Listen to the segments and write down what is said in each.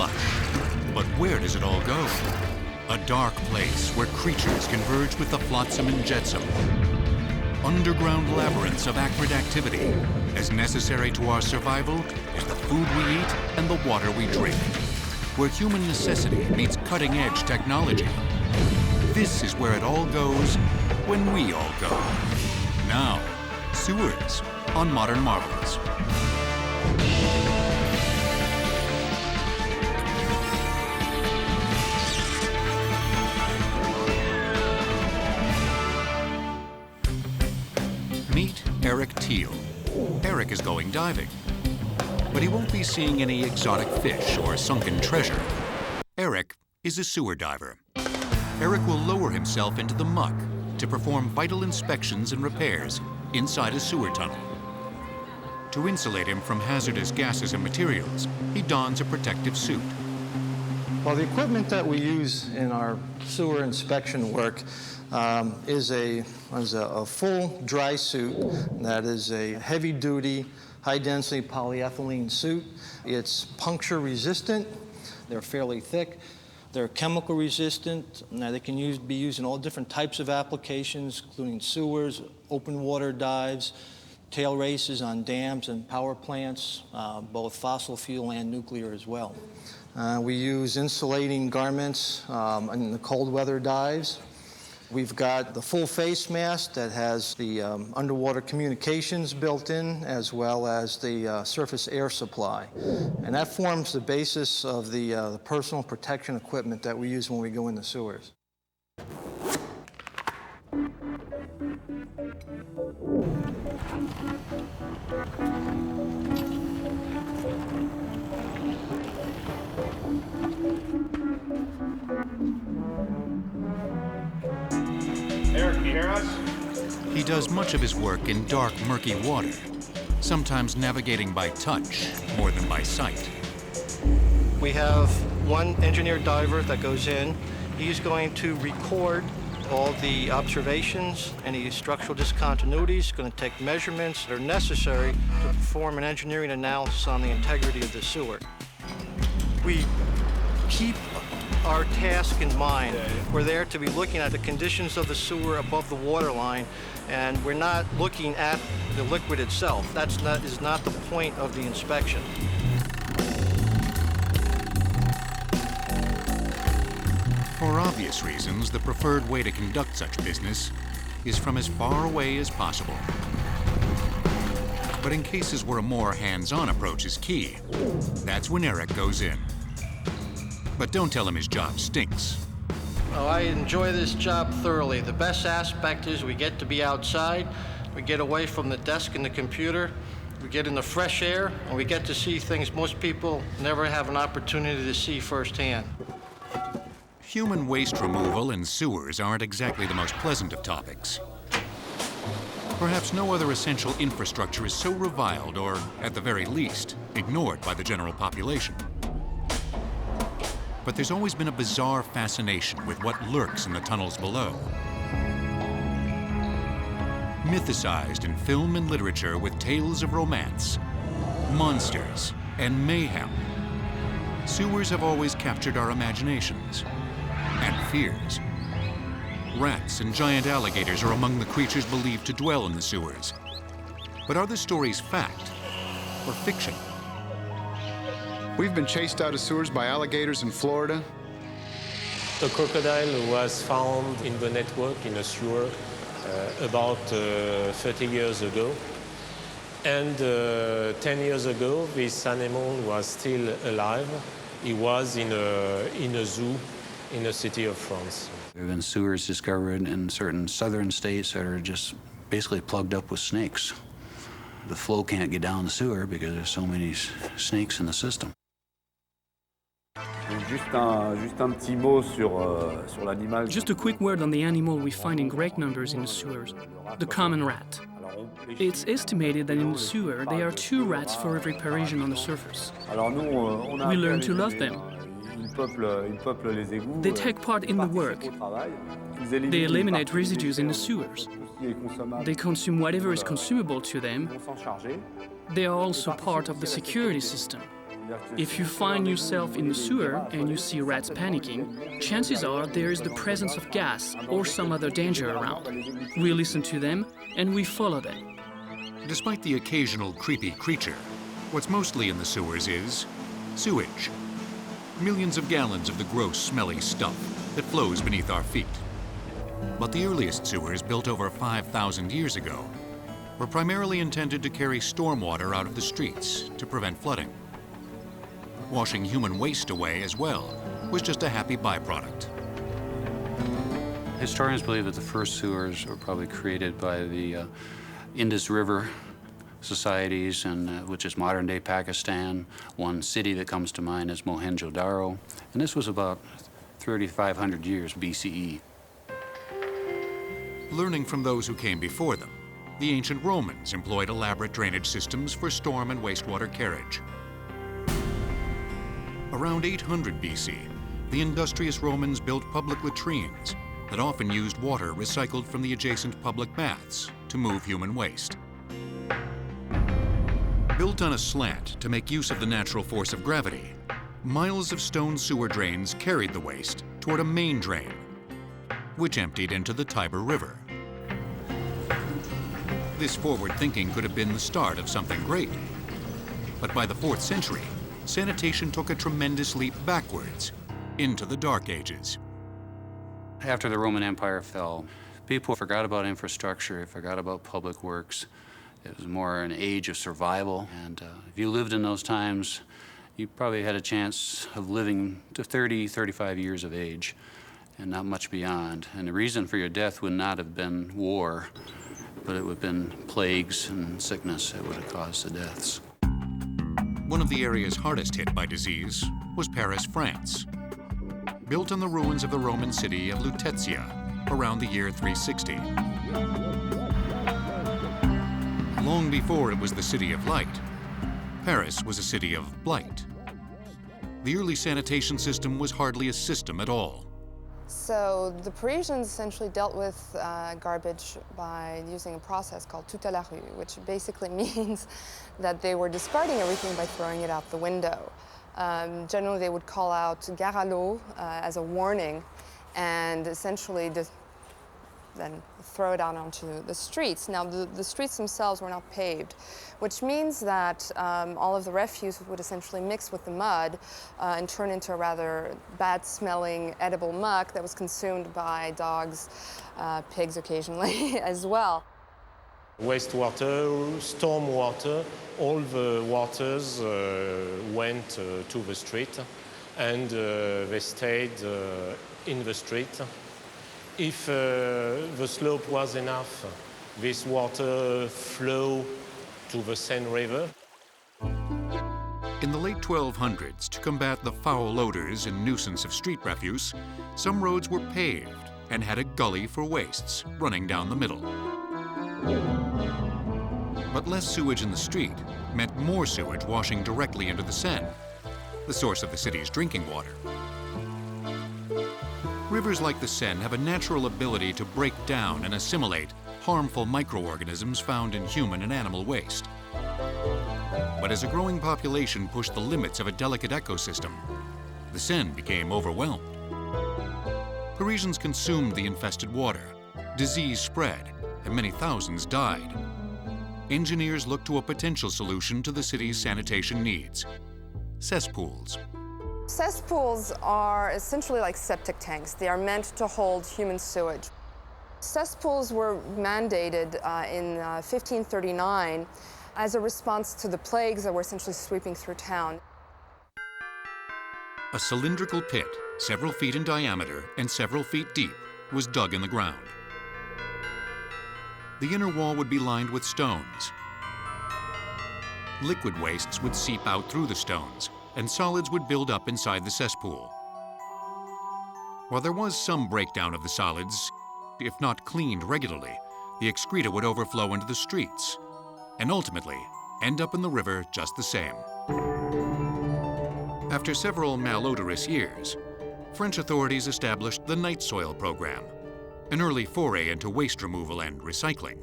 flush. But where does it all go? A dark place where creatures converge with the flotsam and jetsam. Underground labyrinths of acrid activity, as necessary to our survival as the food we eat and the water we drink. Where human necessity meets cutting-edge technology. This is where it all goes when we all go. Now, sewers on Modern Marvels. Meet Eric Teal. Eric is going diving, but he won't be seeing any exotic fish or sunken treasure. Eric is a sewer diver. Eric will lower himself into the muck to perform vital inspections and repairs inside a sewer tunnel. To insulate him from hazardous gases and materials, he dons a protective suit. Well, the equipment that we use in our sewer inspection work is a full dry suit that is a heavy-duty, high-density polyethylene suit. It's puncture resistant. They're fairly thick. They're chemical resistant. Now, they can be used in all different types of applications, including sewers, open water dives, tail races on dams and power plants, both fossil fuel and nuclear as well. We use insulating garments in the cold weather dives. We've got the full face mask that has the underwater communications built in, as well as the surface air supply. And that forms the basis of the personal protection equipment that we use when we go in the sewers. Eric, can you hear us? He does much of his work in dark, murky water, sometimes navigating by touch more than by sight. We have one engineer diver that goes in. He's going to record all the observations, any structural discontinuities, going to take measurements that are necessary to perform an engineering analysis on the integrity of the sewer. We keep our task in mind. We're there to be looking at the conditions of the sewer above the water line, and we're not looking at the liquid itself. That is not the point of the inspection. For obvious reasons, the preferred way to conduct such business is from as far away as possible. But in cases where a more hands-on approach is key, that's when Eric goes in. But don't tell him his job stinks. Oh, I enjoy this job thoroughly. The best aspect is we get to be outside, we get away from the desk and the computer, we get in the fresh air, and we get to see things most people never have an opportunity to see firsthand. Human waste removal and sewers aren't exactly the most pleasant of topics. Perhaps no other essential infrastructure is so reviled or, at the very least, ignored by the general population. But there's always been a bizarre fascination with what lurks in the tunnels below. Mythicized in film and literature with tales of romance, monsters, and mayhem, sewers have always captured our imaginations and fears. Rats and giant alligators are among the creatures believed to dwell in the sewers. But are the stories fact or fiction? We've been chased out of sewers by alligators in Florida. A crocodile was found in the network in a sewer about 30 years ago. And 10 years ago, this animal was still alive. He was in a zoo in a city of France. There have been sewers discovered in certain southern states that are just basically plugged up with snakes. The flow can't get down the sewer because there's so many snakes in the system. Just a quick word on the animal we find in great numbers in the sewers, the common rat. It's estimated that in the sewer there are 2 rats for every Parisian on the surface. We learn to love them. They take part in the work. They eliminate residues in the sewers. They consume whatever is consumable to them. They are also part of the security system. If you find yourself in the sewer and you see rats panicking, chances are there is the presence of gas or some other danger around. We listen to them and we follow them. Despite the occasional creepy creature, what's mostly in the sewers is sewage. Millions of gallons of the gross, smelly stuff that flows beneath our feet. But the earliest sewers, built over 5,000 years ago, were primarily intended to carry stormwater out of the streets to prevent flooding. Washing human waste away as well was just a happy byproduct. Historians believe that the first sewers were probably created by the Indus River societies, and which is modern-day Pakistan. One city that comes to mind is Mohenjo-Daro, and this was about 3,500 years BCE. Learning from those who came before them, the ancient Romans employed elaborate drainage systems for storm and wastewater carriage. Around 800 BC, the industrious Romans built public latrines that often used water recycled from the adjacent public baths to move human waste. Built on a slant to make use of the natural force of gravity, miles of stone sewer drains carried the waste toward a main drain, which emptied into the Tiber River. This forward thinking could have been the start of something great. But by the 4th century, sanitation took a tremendous leap backwards into the Dark Ages. After the Roman Empire fell, people forgot about infrastructure, forgot about public works. It was more an age of survival, and if you lived in those times, you probably had a chance of living to 30, 35 years of age, and not much beyond. And the reason for your death would not have been war, but it would have been plagues and sickness that would have caused the deaths. One of the areas hardest hit by disease was Paris, France. Built on the ruins of the Roman city of Lutetia around the year 360. Long before it was the city of light, Paris was a city of blight. The early sanitation system was hardly a system at all. So the Parisians essentially dealt with garbage by using a process called tout à la rue, which basically means that they were discarding everything by throwing it out the window. Generally, they would call out gare à l'eau as a warning, and essentially then throw it out onto the streets. Now, the streets themselves were not paved, which means that all of the refuse would essentially mix with the mud and turn into a rather bad-smelling edible muck that was consumed by dogs, pigs occasionally as well. Wastewater, storm water, all the waters went to the street, and they stayed in the street. If the slope was enough, this water flowed to the Seine River. In the late 1200s, to combat the foul odors and nuisance of street refuse, some roads were paved and had a gully for wastes running down the middle. But less sewage in the street meant more sewage washing directly into the Seine, the source of the city's drinking water. Rivers like the Seine have a natural ability to break down and assimilate harmful microorganisms found in human and animal waste. But as a growing population pushed the limits of a delicate ecosystem, the Seine became overwhelmed. Parisians consumed the infested water, disease spread, and many thousands died. Engineers looked to a potential solution to the city's sanitation needs: cesspools. Cesspools are essentially like septic tanks. They are meant to hold human sewage. Cesspools were mandated in 1539 as a response to the plagues that were essentially sweeping through town. A cylindrical pit, several feet in diameter and several feet deep, was dug in the ground. The inner wall would be lined with stones. Liquid wastes would seep out through the stones, and solids would build up inside the cesspool. While there was some breakdown of the solids, if not cleaned regularly, the excreta would overflow into the streets, and ultimately end up in the river just the same. After several malodorous years, French authorities established the Night Soil Program, an early foray into waste removal and recycling.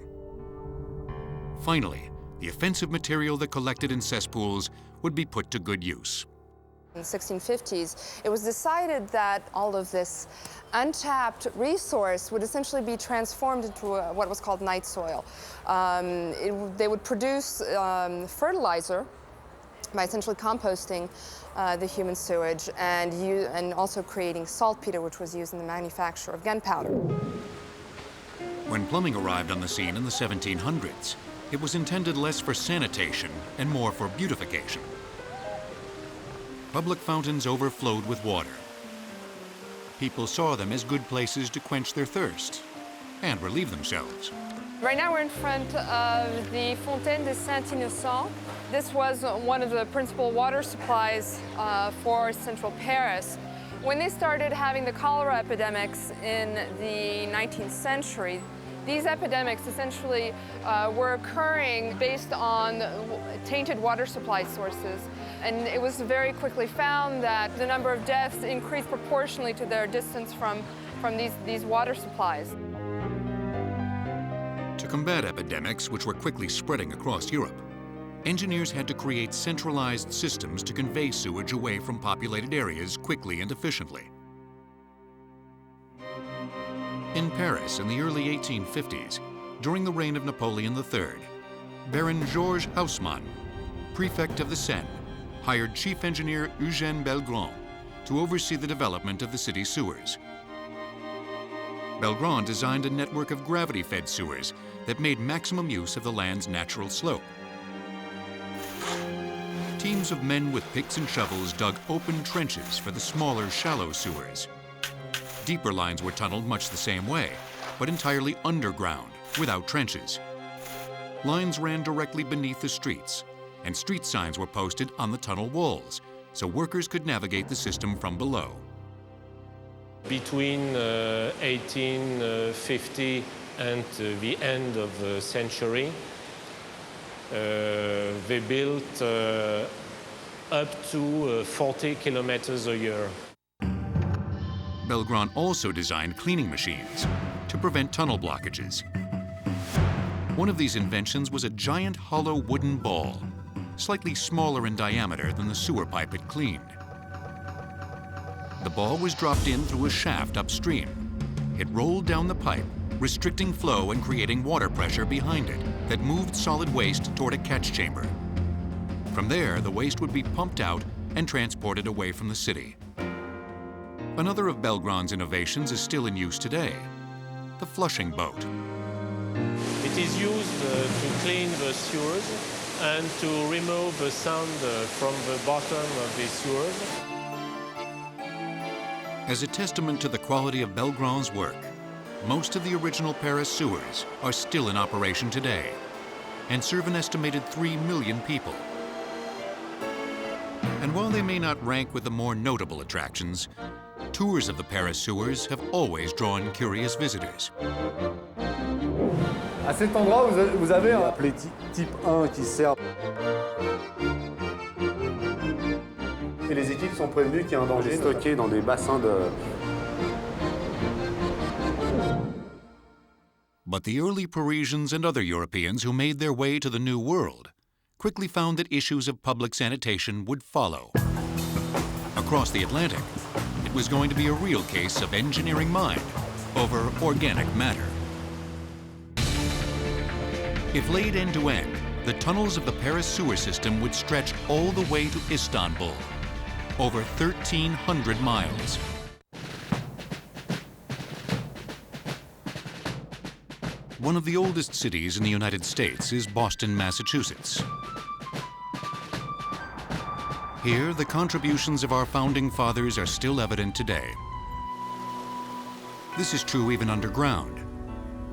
Finally, the offensive material that collected in cesspools would be put to good use. In the 1650s, it was decided that all of this untapped resource would essentially be transformed into what was called night soil. They would produce fertilizer by essentially composting the human sewage and also creating saltpeter, which was used in the manufacture of gunpowder. When plumbing arrived on the scene in the 1700s, it was intended less for sanitation and more for beautification. Public fountains overflowed with water. People saw them as good places to quench their thirst and relieve themselves. Right now we're in front of the Fontaine de Saint-Innocent. This was one of the principal water supplies for central Paris. When they started having the cholera epidemics in the 19th century, these epidemics essentially were occurring based on tainted water supply sources. And it was very quickly found that the number of deaths increased proportionally to their distance from these water supplies. To combat epidemics, which were quickly spreading across Europe, engineers had to create centralized systems to convey sewage away from populated areas quickly and efficiently. In Paris in the early 1850s, during the reign of Napoleon III, Baron Georges Haussmann, prefect of the Seine, hired chief engineer Eugène Belgrand to oversee the development of the city's sewers. Belgrand designed a network of gravity-fed sewers that made maximum use of the land's natural slope. Teams of men with picks and shovels dug open trenches for the smaller, shallow sewers. Deeper lines were tunneled much the same way, but entirely underground, without trenches. Lines ran directly beneath the streets, and street signs were posted on the tunnel walls, so workers could navigate the system from below. Between 1850 and the end of the century, they built up to 40 kilometers a year. Belgrand also designed cleaning machines to prevent tunnel blockages. One of these inventions was a giant hollow wooden ball, slightly smaller in diameter than the sewer pipe it cleaned. The ball was dropped in through a shaft upstream. It rolled down the pipe, restricting flow and creating water pressure behind it that moved solid waste toward a catch chamber. From there, the waste would be pumped out and transported away from the city. Another of Belgrand's innovations is still in use today, the flushing boat. It is used to clean the sewers and to remove the sand from the bottom of the sewers. As a testament to the quality of Belgrand's work, most of the original Paris sewers are still in operation today and serve an estimated 3 million people. And while they may not rank with the more notable attractions, tours of the Paris sewers have always drawn curious visitors. À cet endroit, vous avez appelé type 1 qui sert. Et les équipes sont prévenues qu'il y a un danger stocké dans des bassins de... But the early Parisians and other Europeans who made their way to the New World quickly found that issues of public sanitation would follow. Across the Atlantic, it was going to be a real case of engineering mind over organic matter. If laid end to end, the tunnels of the Paris sewer system would stretch all the way to Istanbul, over 1,300 miles. One of the oldest cities in the United States is Boston, Massachusetts. Here, the contributions of our founding fathers are still evident today. This is true even underground,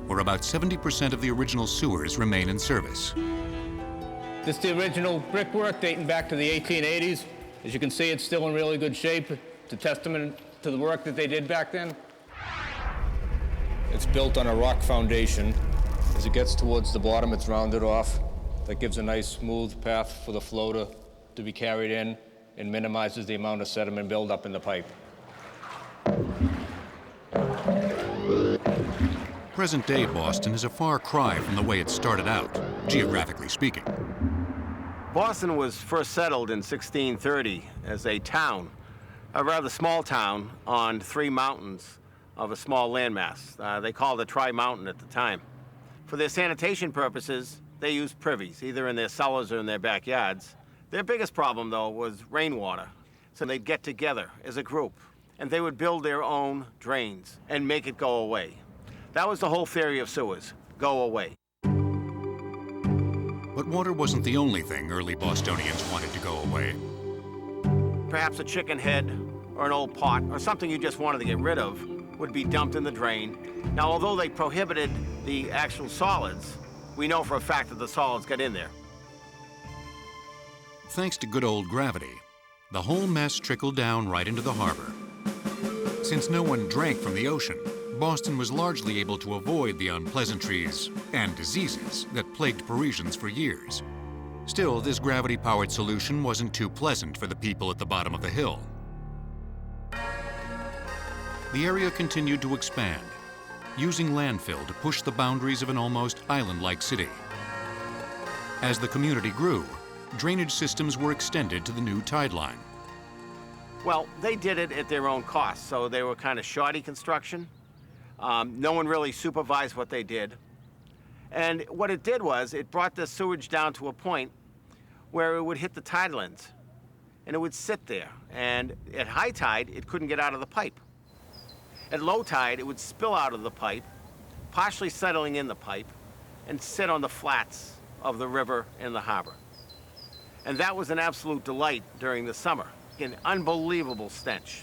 where about 70% of the original sewers remain in service. This is the original brickwork dating back to the 1880s. As you can see, it's still in really good shape. It's a testament to the work that they did back then. It's built on a rock foundation. As it gets towards the bottom, it's rounded off. That gives a nice smooth path for the flow to be carried in and minimizes the amount of sediment buildup in the pipe. Present-day Boston is a far cry from the way it started out, geographically speaking. Boston was first settled in 1630 as a town, a rather small town on 3 mountains of a small landmass. They called it Tri-Mountain at the time. For their sanitation purposes, they used privies, either in their cellars or in their backyards. Their biggest problem, though, was rainwater. So they'd get together as a group, and they would build their own drains and make it go away. That was the whole theory of sewers, go away. But water wasn't the only thing early Bostonians wanted to go away. Perhaps a chicken head or an old pot or something you just wanted to get rid of would be dumped in the drain. Now, although they prohibited the actual solids, we know for a fact that the solids got in there. Thanks to good old gravity, the whole mess trickled down right into the harbor. Since no one drank from the ocean, Boston was largely able to avoid the unpleasantries and diseases that plagued Parisians for years. Still, this gravity-powered solution wasn't too pleasant for the people at the bottom of the hill. The area continued to expand, using landfill to push the boundaries of an almost island-like city. As the community grew, drainage systems were extended to the new tide line. Well, they did it at their own cost, so they were kind of shoddy construction. No one really supervised what they did. And what it did was, it brought the sewage down to a point where it would hit the tidelands, and it would sit there. And at high tide, it couldn't get out of the pipe. At low tide, it would spill out of the pipe, partially settling in the pipe, and sit on the flats of the river and the harbor. And that was an absolute delight during the summer, an unbelievable stench.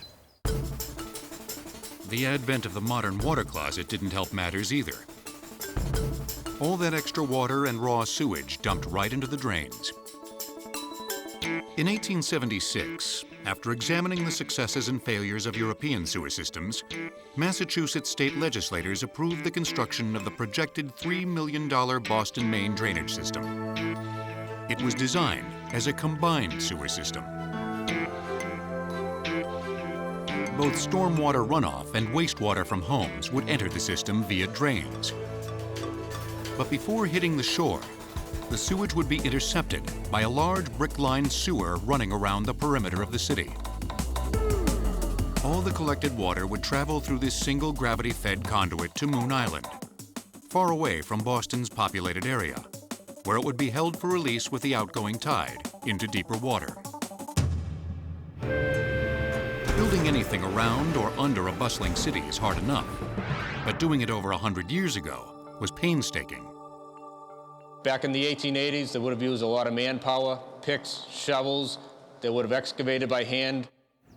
The advent of the modern water closet didn't help matters either. All that extra water and raw sewage dumped right into the drains. In 1876, after examining the successes and failures of European sewer systems, Massachusetts state legislators approved the construction of the projected $3 million Boston main drainage system. It was designed as a combined sewer system. Both stormwater runoff and wastewater from homes would enter the system via drains. But before hitting the shore, the sewage would be intercepted by a large brick-lined sewer running around the perimeter of the city. All the collected water would travel through this single gravity-fed conduit to Moon Island, far away from Boston's populated area, where it would be held for release with the outgoing tide into deeper water. Building anything around or under a bustling city is hard enough, but doing it over 100 years ago was painstaking. Back in the 1880s, they would have used a lot of manpower, picks, shovels. They would have excavated by hand.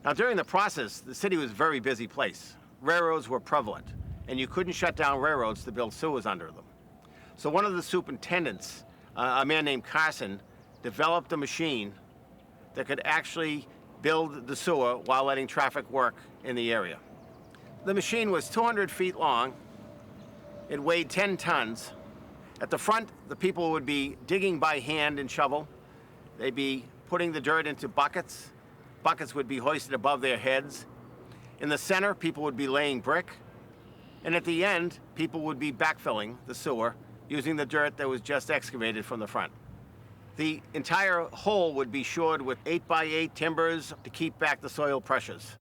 Now, during the process, the city was a very busy place. Railroads were prevalent, and you couldn't shut down railroads to build sewers under them. So one of the superintendents, a man named Carson, developed a machine that could actually build the sewer while letting traffic work in the area. The machine was 200 feet long. It weighed 10 tons. At the front, the people would be digging by hand and shovel. They'd be putting the dirt into buckets. Buckets would be hoisted above their heads. In the center, people would be laying brick. And at the end, people would be backfilling the sewer using the dirt that was just excavated from the front. The entire hole would be shored with 8x8 timbers to keep back the soil pressures.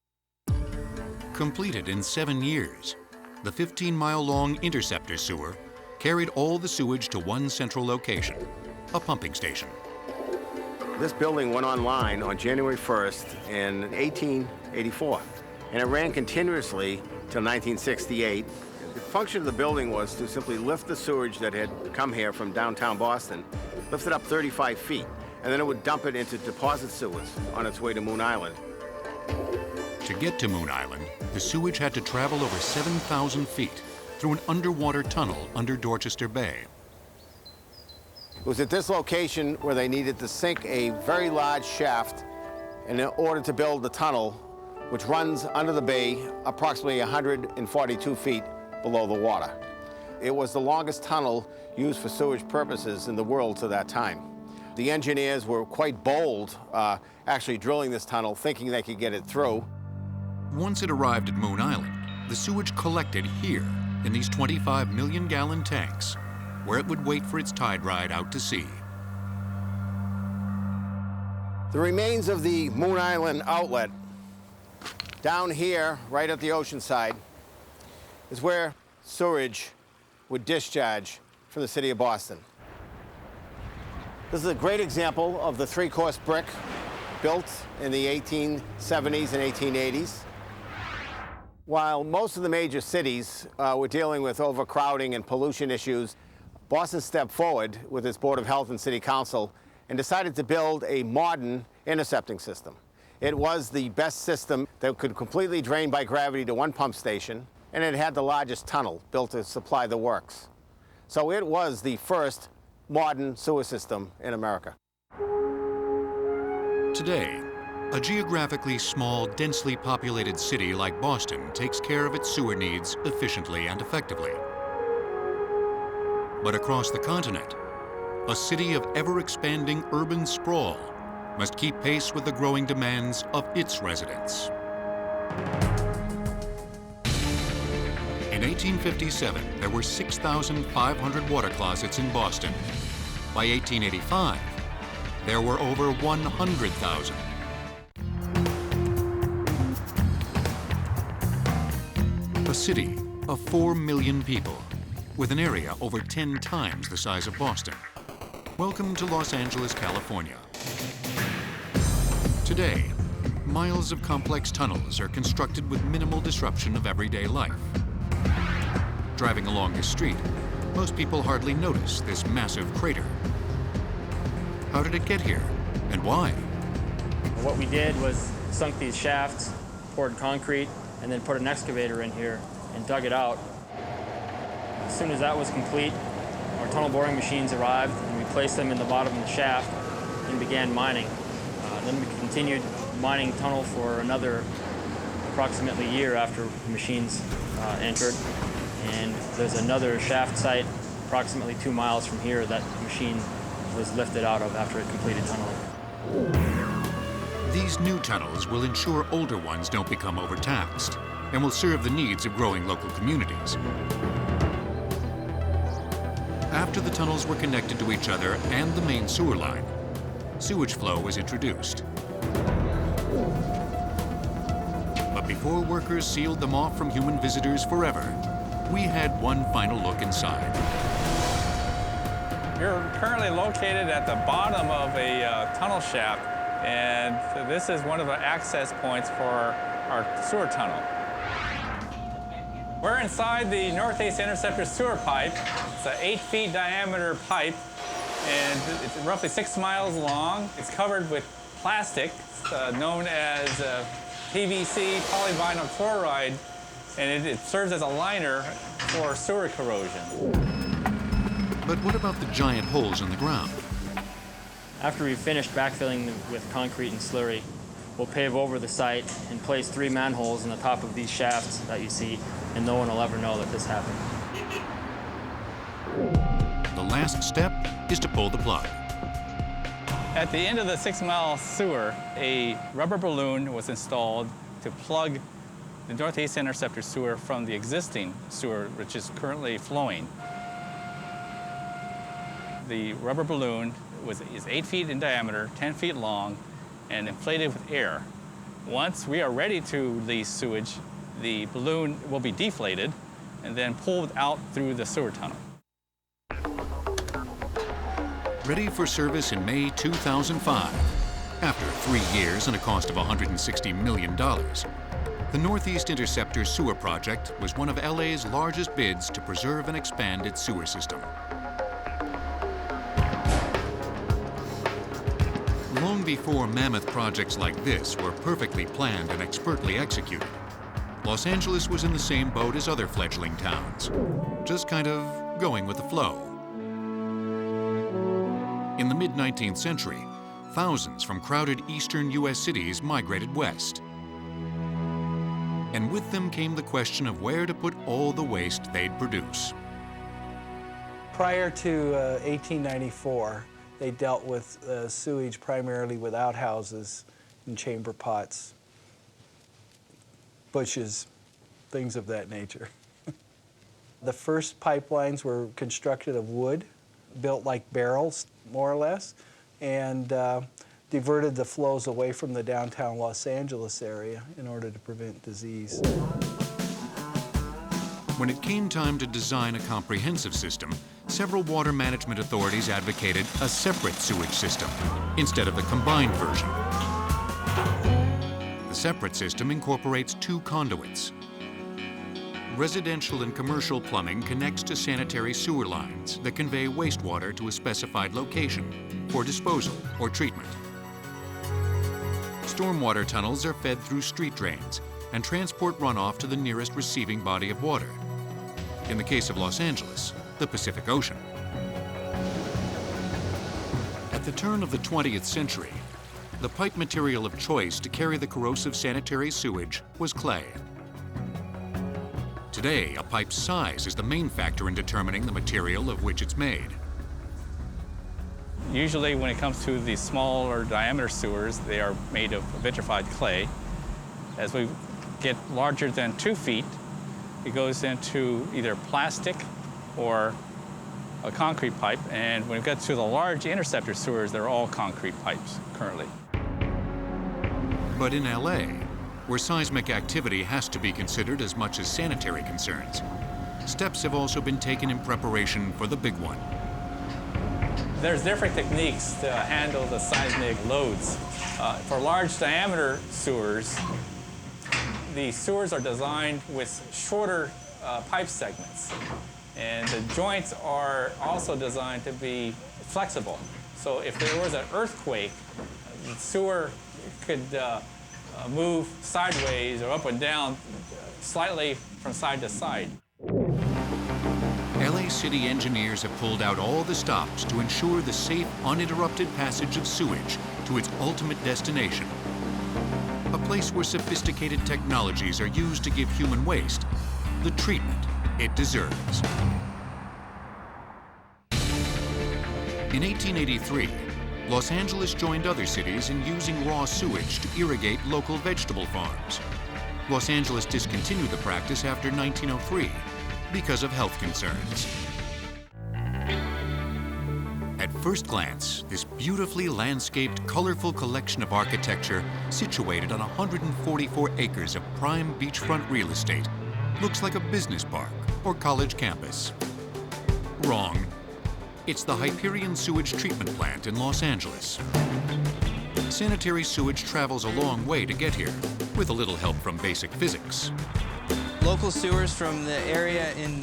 Completed in 7 years, the 15-mile-long interceptor sewer carried all the sewage to one central location, a pumping station. This building went online on January 1st in 1884, and it ran continuously till 1968. The function of the building was to simply lift the sewage that had come here from downtown Boston, lift it up 35 feet, and then it would dump it into deposit sewers on its way to Moon Island. To get to Moon Island, the sewage had to travel over 7,000 feet through an underwater tunnel under Dorchester Bay. It was at this location where they needed to sink a very large shaft in order to build the tunnel, which runs under the bay approximately 142 feet below the water. It was the longest tunnel used for sewage purposes in the world to that time. The engineers were quite bold, actually drilling this tunnel, thinking they could get it through. Once it arrived at Moon Island, the sewage collected here in these 25 million-gallon tanks, where it would wait for its tide ride out to sea. The remains of the Moon Island outlet, down here, right at the ocean side, is where sewage would discharge from the city of Boston. This is a great example of the three-course brick built in the 1870s and 1880s. While most of the major cities were dealing with overcrowding and pollution issues, Boston stepped forward with its Board of Health and City Council and decided to build a modern intercepting system. It was the best system that could completely drain by gravity to one pump station, and it had the largest tunnel built to supply the works. So it was the first modern sewer system in America. Today, a geographically small, densely populated city like Boston takes care of its sewer needs efficiently and effectively. But across the continent, a city of ever-expanding urban sprawl must keep pace with the growing demands of its residents. In 1857, there were 6,500 water closets in Boston. By 1885, there were over 100,000. A city of 4 million people, with an area over 10 times the size of Boston. Welcome to Los Angeles, California. Today, miles of complex tunnels are constructed with minimal disruption of everyday life. Driving along this street, most people hardly notice this massive crater. How did it get here, and why? What we did was sunk these shafts, poured concrete, and then put an excavator in here and dug it out. As soon as that was complete, our tunnel boring machines arrived, and we placed them in the bottom of the shaft and began mining. Then we continued mining tunnel for another approximately year after the machines entered. And there's another shaft site approximately 2 miles from here that the machine was lifted out of after it completed tunneling. These new tunnels will ensure older ones don't become overtaxed and will serve the needs of growing local communities. After the tunnels were connected to each other and the main sewer line, sewage flow was introduced. But before workers sealed them off from human visitors forever, we had one final look inside. We're currently located at the bottom of a tunnel shaft, and this is one of the access points for our sewer tunnel. We're inside the Northeast Interceptor sewer pipe. It's an 8 feet diameter pipe, and it's roughly 6 miles long. It's covered with plastic known as PVC polyvinyl chloride, and it serves as a liner for sewer corrosion. But what about the giant holes in the ground? After we've finished backfilling with concrete and slurry, we'll pave over the site and place 3 manholes in the top of these shafts that you see, and no one will ever know that this happened. The last step is to pull the plug. At the end of the 6-mile sewer, a rubber balloon was installed to plug the Northeast Interceptor sewer from the existing sewer, which is currently flowing. The rubber balloon is 8 feet in diameter, 10 feet long, and inflated with air. Once we are ready to release sewage, the balloon will be deflated and then pulled out through the sewer tunnel. Ready for service in May 2005. After 3 years and a cost of $160 million, the Northeast Interceptor Sewer Project was one of LA's largest bids to preserve and expand its sewer system. Long before mammoth projects like this were perfectly planned and expertly executed, Los Angeles was in the same boat as other fledgling towns, just kind of going with the flow. In the mid-19th century, thousands from crowded eastern U.S. cities migrated west. And with them came the question of where to put all the waste they'd produce. Prior to 1894, they dealt with sewage primarily with outhouses and chamber pots, bushes, things of that nature. The first pipelines were constructed of wood, built like barrels, more or less, and diverted the flows away from the downtown Los Angeles area in order to prevent disease. When it came time to design a comprehensive system, several water management authorities advocated a separate sewage system instead of the combined version. The separate system incorporates two conduits. Residential and commercial plumbing connects to sanitary sewer lines that convey wastewater to a specified location for disposal or treatment. Stormwater tunnels are fed through street drains and transport runoff to the nearest receiving body of water. In the case of Los Angeles, the Pacific Ocean. At the turn of the 20th century, the pipe material of choice to carry the corrosive sanitary sewage was clay. Today, a pipe's size is the main factor in determining the material of which it's made. Usually when it comes to the smaller diameter sewers, they are made of vitrified clay. As we get larger than 2 feet, it goes into either plastic or a concrete pipe, and when we get to the large interceptor sewers, they're all concrete pipes currently. But in LA, where seismic activity has to be considered as much as sanitary concerns, steps have also been taken in preparation for the big one. There's different techniques to handle the seismic loads. For large diameter sewers, the sewers are designed with shorter pipe segments. And the joints are also designed to be flexible. So if there was an earthquake, the sewer could move sideways or up and down slightly from side to side. LA City engineers have pulled out all the stops to ensure the safe, uninterrupted passage of sewage to its ultimate destination. A place where sophisticated technologies are used to give human waste the treatment it deserves. In 1883, Los Angeles joined other cities in using raw sewage to irrigate local vegetable farms. Los Angeles discontinued the practice after 1903 because of health concerns. At first glance, this beautifully landscaped, colorful collection of architecture situated on 144 acres of prime beachfront real estate looks like a business park or college campus. Wrong. It's the Hyperion Sewage Treatment Plant in Los Angeles. Sanitary sewage travels a long way to get here, with a little help from basic physics. Local sewers from the area in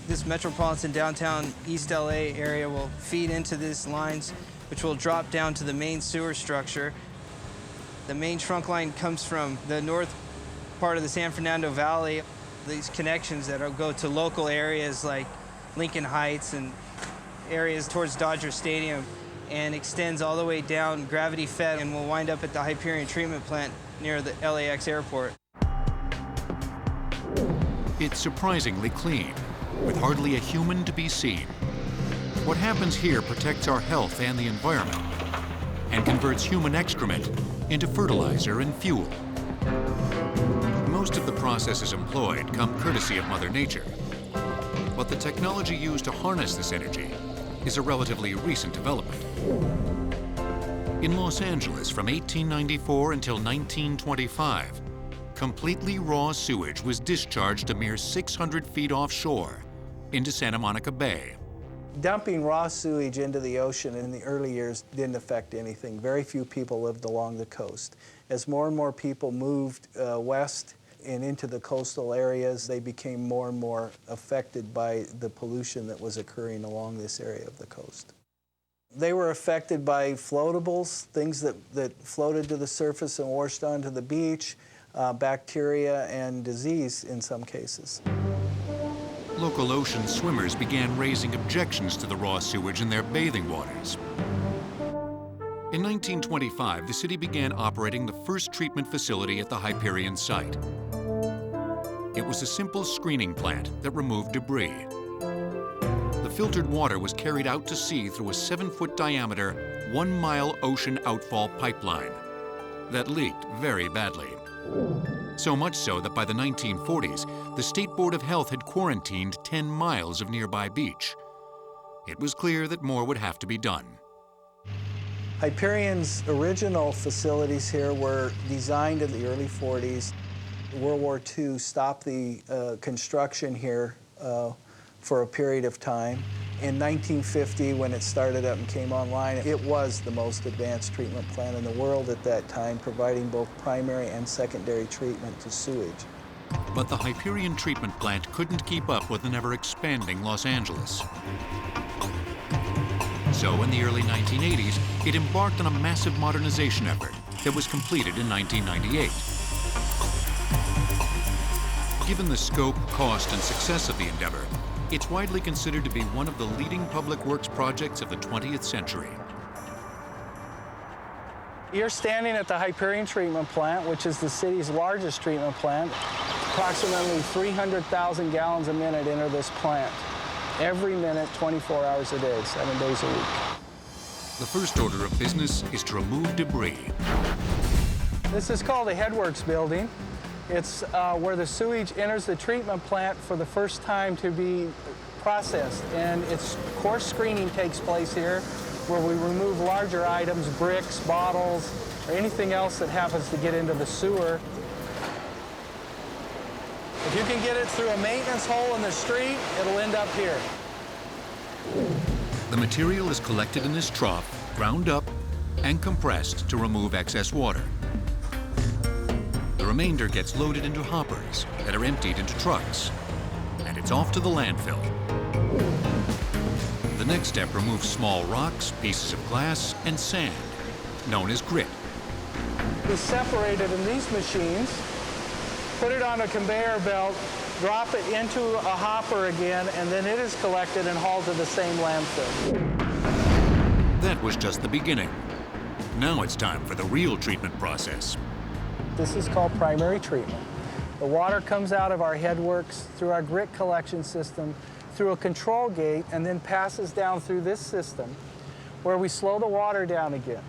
this metropolitan downtown East LA area will feed into these lines, which will drop down to the main sewer structure. The main trunk line comes from the north part of the San Fernando Valley. These connections that go to local areas like Lincoln Heights and areas towards Dodger Stadium, and extends all the way down gravity-fed and will wind up at the Hyperion Treatment Plant near the LAX airport. It's surprisingly clean, with hardly a human to be seen. What happens here protects our health and the environment, and converts human excrement into fertilizer and fuel. Most of the processes employed come courtesy of Mother Nature, but the technology used to harness this energy is a relatively recent development. In Los Angeles from 1894 until 1925, completely raw sewage was discharged a mere 600 feet offshore into Santa Monica Bay. Dumping raw sewage into the ocean in the early years didn't affect anything. Very few people lived along the coast. As more and more people moved west and into the coastal areas, they became more and more affected by the pollution that was occurring along this area of the coast. They were affected by floatables, things that floated to the surface and washed onto the beach, bacteria and disease in some cases. Local ocean swimmers began raising objections to the raw sewage in their bathing waters. In 1925, the city began operating the first treatment facility at the Hyperion site. It was a simple screening plant that removed debris. The filtered water was carried out to sea through a 7-foot diameter, 1-mile ocean outfall pipeline that leaked very badly. So much so that by the 1940s, the State Board of Health had quarantined 10 miles of nearby beach. It was clear that more would have to be done. Hyperion's original facilities here were designed in the early 40s. World War II stopped the construction here for a period of time. In 1950, when it started up and came online, it was the most advanced treatment plant in the world at that time, providing both primary and secondary treatment to sewage. But the Hyperion treatment plant couldn't keep up with an ever-expanding Los Angeles. So in the early 1980s, it embarked on a massive modernization effort that was completed in 1998. Given the scope, cost, and success of the endeavor, it's widely considered to be one of the leading public works projects of the 20th century. You're standing at the Hyperion treatment plant, which is the city's largest treatment plant. Approximately 300,000 gallons a minute enter this plant. Every minute, 24 hours a day, 7 days a week. The first order of business is to remove debris. This is called the Headworks building. It's where the sewage enters the treatment plant for the first time to be processed. And its coarse screening takes place here, where we remove larger items, bricks, bottles, or anything else that happens to get into the sewer. If you can get it through a maintenance hole in the street, it'll end up here. The material is collected in this trough, ground up, and compressed to remove excess water. The remainder gets loaded into hoppers that are emptied into trucks, and it's off to the landfill. The next step removes small rocks, pieces of glass, and sand, known as grit. We separate it in these machines, put it on a conveyor belt, drop it into a hopper again, and then it is collected and hauled to the same landfill. That was just the beginning. Now it's time for the real treatment process. This is called primary treatment. The water comes out of our headworks through our grit collection system, through a control gate, and then passes down through this system, where we slow the water down again.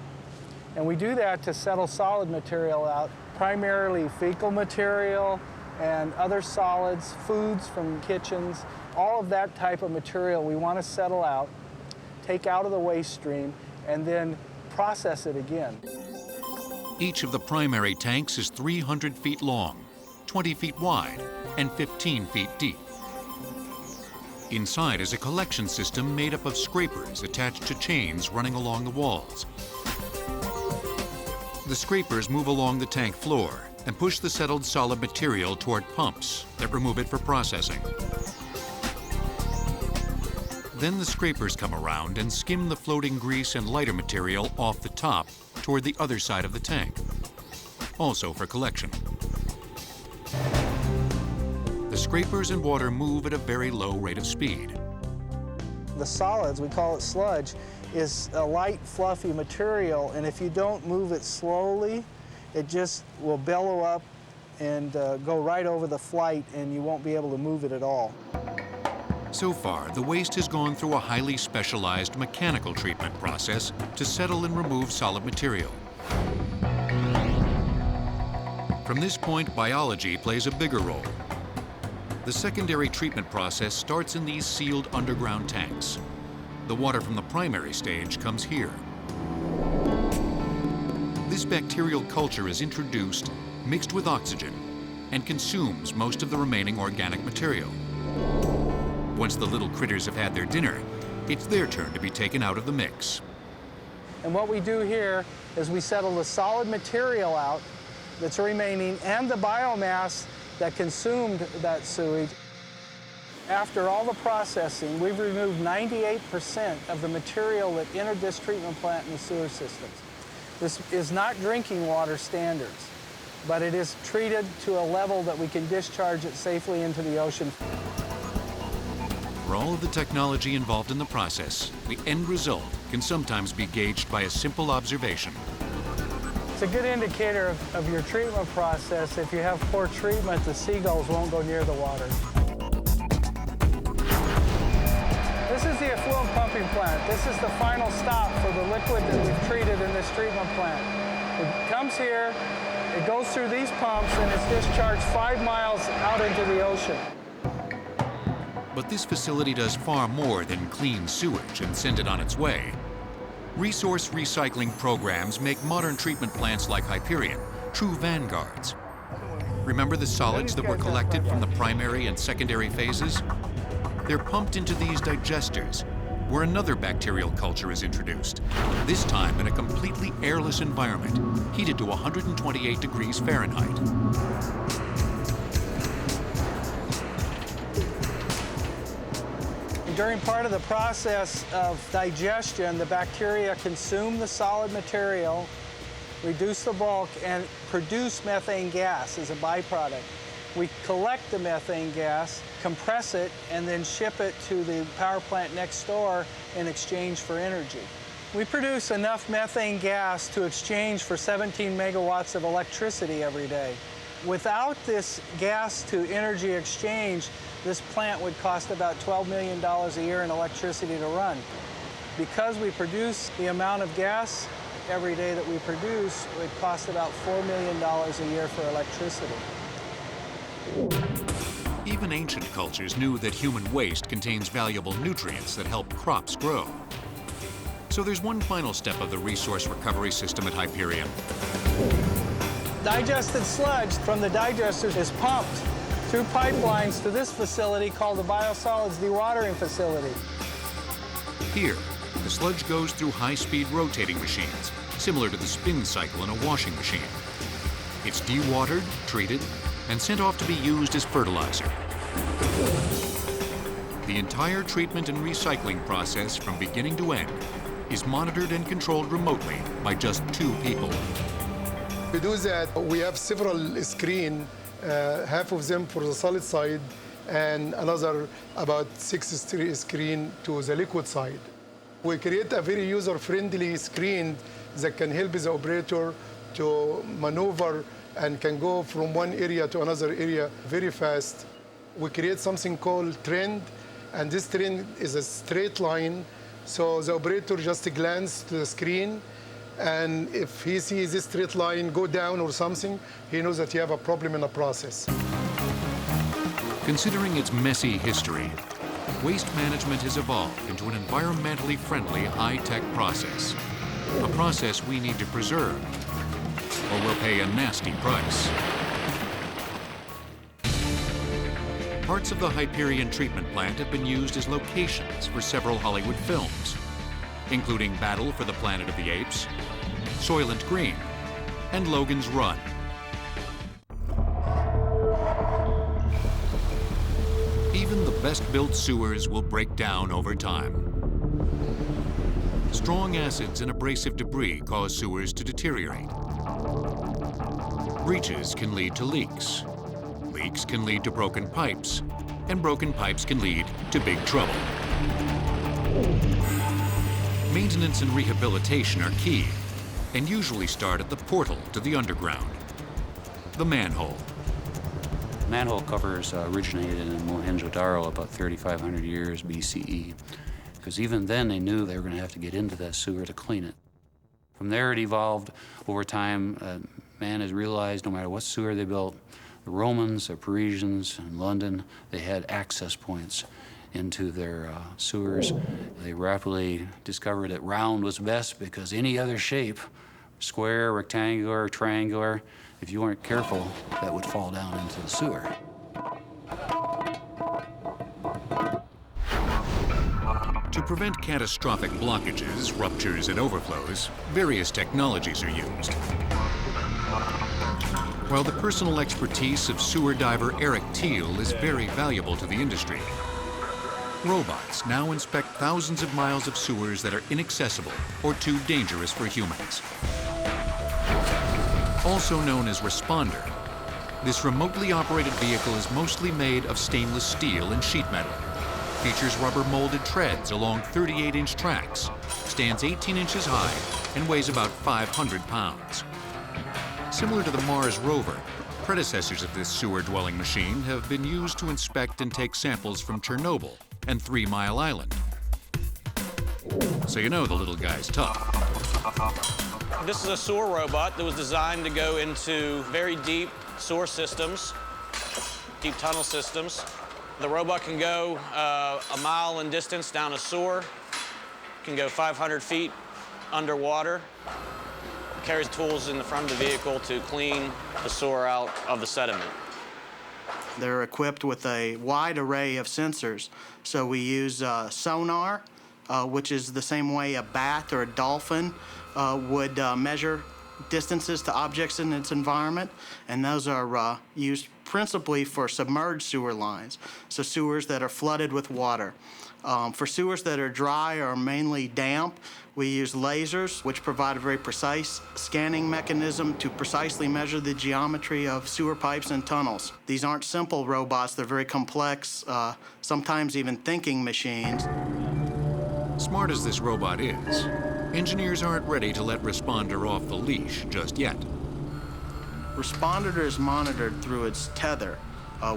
And we do that to settle solid material out, primarily fecal material and other solids, foods from kitchens, all of that type of material we want to settle out, take out of the waste stream, and then process it again. Each of the primary tanks is 300 feet long, 20 feet wide, and 15 feet deep. Inside is a collection system made up of scrapers attached to chains running along the walls. The scrapers move along the tank floor and push the settled solid material toward pumps that remove it for processing. Then the scrapers come around and skim the floating grease and lighter material off the top toward the other side of the tank, also for collection. The scrapers and water move at a very low rate of speed. The solids, we call it sludge, is a light, fluffy material, and if you don't move it slowly, it just will bellow up and go right over the flight, and you won't be able to move it at all. So far, the waste has gone through a highly specialized mechanical treatment process to settle and remove solid material. From this point, biology plays a bigger role. The secondary treatment process starts in these sealed underground tanks. The water from the primary stage comes here. This bacterial culture is introduced, mixed with oxygen, and consumes most of the remaining organic material. Once the little critters have had their dinner, it's their turn to be taken out of the mix. And what we do here is we settle the solid material out that's remaining and the biomass that consumed that sewage. After all the processing, we've removed 98% of the material that entered this treatment plant and the sewer systems. This is not drinking water standards, but it is treated to a level that we can discharge it safely into the ocean. For all of the technology involved in the process, the end result can sometimes be gauged by a simple observation. It's a good indicator of your treatment process. If you have poor treatment, the seagulls won't go near the water. This is the effluent pumping plant. This is the final stop for the liquid that we've treated in this treatment plant. It comes here, it goes through these pumps, and it's discharged 5 miles out into the ocean. But this facility does far more than clean sewage and send it on its way. Resource recycling programs make modern treatment plants like Hyperion true vanguards. Remember the solids that were collected from the primary and secondary phases? They're pumped into these digesters, where another bacterial culture is introduced, this time in a completely airless environment, heated to 128 degrees Fahrenheit. During part of the process of digestion, the bacteria consume the solid material, reduce the bulk, and produce methane gas as a byproduct. We collect the methane gas, compress it, and then ship it to the power plant next door in exchange for energy. We produce enough methane gas to exchange for 17 megawatts of electricity every day. Without this gas to energy exchange, this plant would cost about $12 million a year in electricity to run. Because we produce the amount of gas every day that we produce, it would cost about $4 million a year for electricity. Even ancient cultures knew that human waste contains valuable nutrients that help crops grow. So there's one final step of the resource recovery system at Hyperion. Digested sludge from the digesters is pumped through pipelines to this facility called the Biosolids Dewatering Facility. Here, the sludge goes through high-speed rotating machines, similar to the spin cycle in a washing machine. It's dewatered, treated, and sent off to be used as fertilizer. The entire treatment and recycling process from beginning to end is monitored and controlled remotely by just 2 people. To do that, we have several screens, half of them for the solid side and another about 6 screens to the liquid side. We create a very user-friendly screen that can help the operator to maneuver and can go from one area to another area very fast. We create something called trend, and this trend is a straight line, so the operator just glances to the screen, and if he sees this straight line go down or something, he knows that you have a problem in the process. Considering its messy history, waste management has evolved into an environmentally friendly, high-tech process. A process we need to preserve, or we'll pay a nasty price. Parts of the Hyperion treatment plant have been used as locations for several Hollywood films, including Battle for the Planet of the Apes, Soylent Green, and Logan's Run. Even the best-built sewers will break down over time. Strong acids and abrasive debris cause sewers to deteriorate. Breaches can lead to leaks. Leaks can lead to broken pipes, and broken pipes can lead to big trouble. Maintenance and rehabilitation are key, and usually start at the portal to the underground, the manhole. Manhole covers originated in Mohenjo-Daro about 3,500 years BCE, because even then they knew they were going to have to get into that sewer to clean it. From there it evolved over time. Man has realized no matter what sewer they built, the Romans, the Parisians, in London, they had access points into their sewers. They rapidly discovered that round was best because any other shape, square, rectangular, triangular, if you weren't careful, that would fall down into the sewer. To prevent catastrophic blockages, ruptures, and overflows, various technologies are used. While the personal expertise of sewer diver Eric Thiel is very valuable to the industry, robots now inspect thousands of miles of sewers that are inaccessible or too dangerous for humans. Also known as Responder, this remotely operated vehicle is mostly made of stainless steel and sheet metal, features rubber molded treads along 38-inch tracks, stands 18 inches high, and weighs about 500 pounds. Similar to the Mars rover, predecessors of this sewer-dwelling machine have been used to inspect and take samples from Chernobyl and 3 Mile Island. So you know the little guy's tough. This is a sewer robot that was designed to go into very deep sewer systems, deep tunnel systems. The robot can go a mile in distance down a sewer, can go 500 feet underwater, carries tools in the front of the vehicle to clean the sewer out of the sediment. They're equipped with a wide array of sensors. So we use sonar, which is the same way a bat or a dolphin would measure distances to objects in its environment, and those are used principally for submerged sewer lines, so sewers that are flooded with water. For sewers that are dry or mainly damp, we use lasers, which provide a very precise scanning mechanism to precisely measure the geometry of sewer pipes and tunnels. These aren't simple robots, they're very complex, sometimes even thinking machines. Smart as this robot is, engineers aren't ready to let Responder off the leash just yet. Responder is monitored through its tether,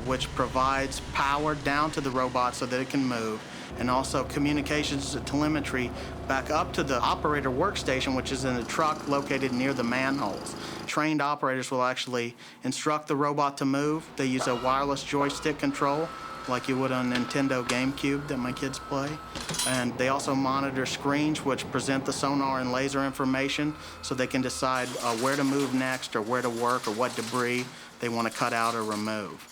which provides power down to the robot so that it can move, and also communications and telemetry back up to the operator workstation, which is in a truck located near the manholes. Trained operators will actually instruct the robot to move. They use a wireless joystick control, like you would on Nintendo GameCube that my kids play. And they also monitor screens which present the sonar and laser information so they can decide where to move next or where to work or what debris they want to cut out or remove.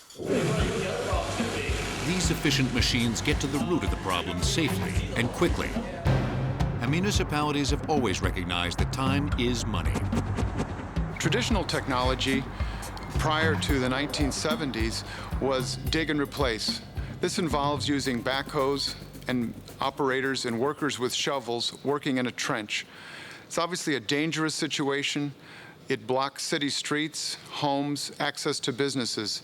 These efficient machines get to the root of the problem safely and quickly. And municipalities have always recognized that time is money. Traditional technology prior to the 1970s was dig and replace. This involves using backhoes and operators and workers with shovels working in a trench. It's obviously a dangerous situation. It blocks city streets, homes, access to businesses.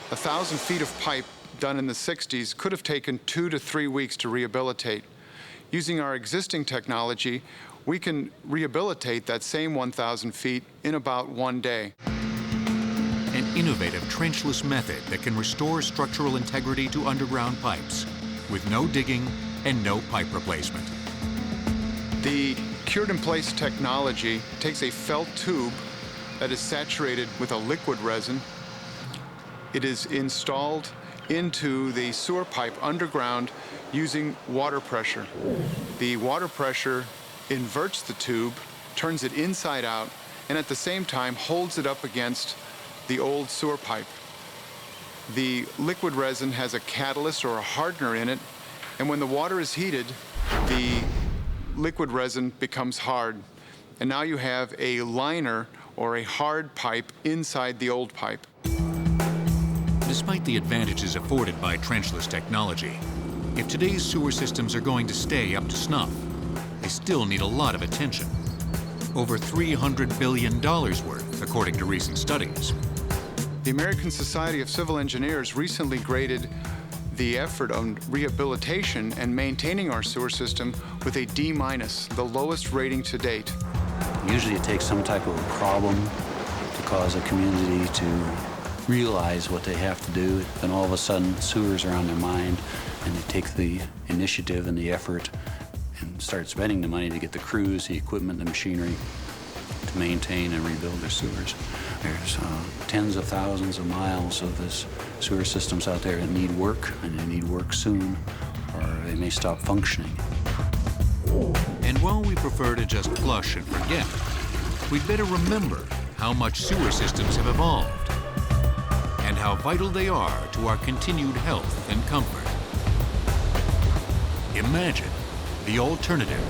1,000 feet of pipe done in the 60s could have taken 2 to 3 weeks to rehabilitate. Using our existing technology, we can rehabilitate that same 1,000 feet in about 1 day. An innovative trenchless method that can restore structural integrity to underground pipes with no digging and no pipe replacement. The cured-in-place technology takes a felt tube that is saturated with a liquid resin. It is installed into the sewer pipe underground using water pressure. The water pressure inverts the tube, turns it inside out, and at the same time holds it up against the old sewer pipe. The liquid resin has a catalyst or a hardener in it, and when the water is heated, the liquid resin becomes hard. And now you have a liner or a hard pipe inside the old pipe. Despite the advantages afforded by trenchless technology, if today's sewer systems are going to stay up to snuff, they still need a lot of attention. Over $300 billion worth, according to recent studies. The American Society of Civil Engineers recently graded the effort on rehabilitation and maintaining our sewer system with a D-, the lowest rating to date. Usually it takes some type of a problem to cause a community to realize what they have to do, and all of a sudden sewers are on their mind, and they take the initiative and the effort and start spending the money to get the crews, the equipment, the machinery to maintain and rebuild their sewers. There's tens of thousands of miles of this sewer systems out there that need work, and they need work soon, or they may stop functioning. And while we prefer to just flush and forget, we'd better remember how much sewer systems have evolved and how vital they are to our continued health and comfort. Imagine the alternative.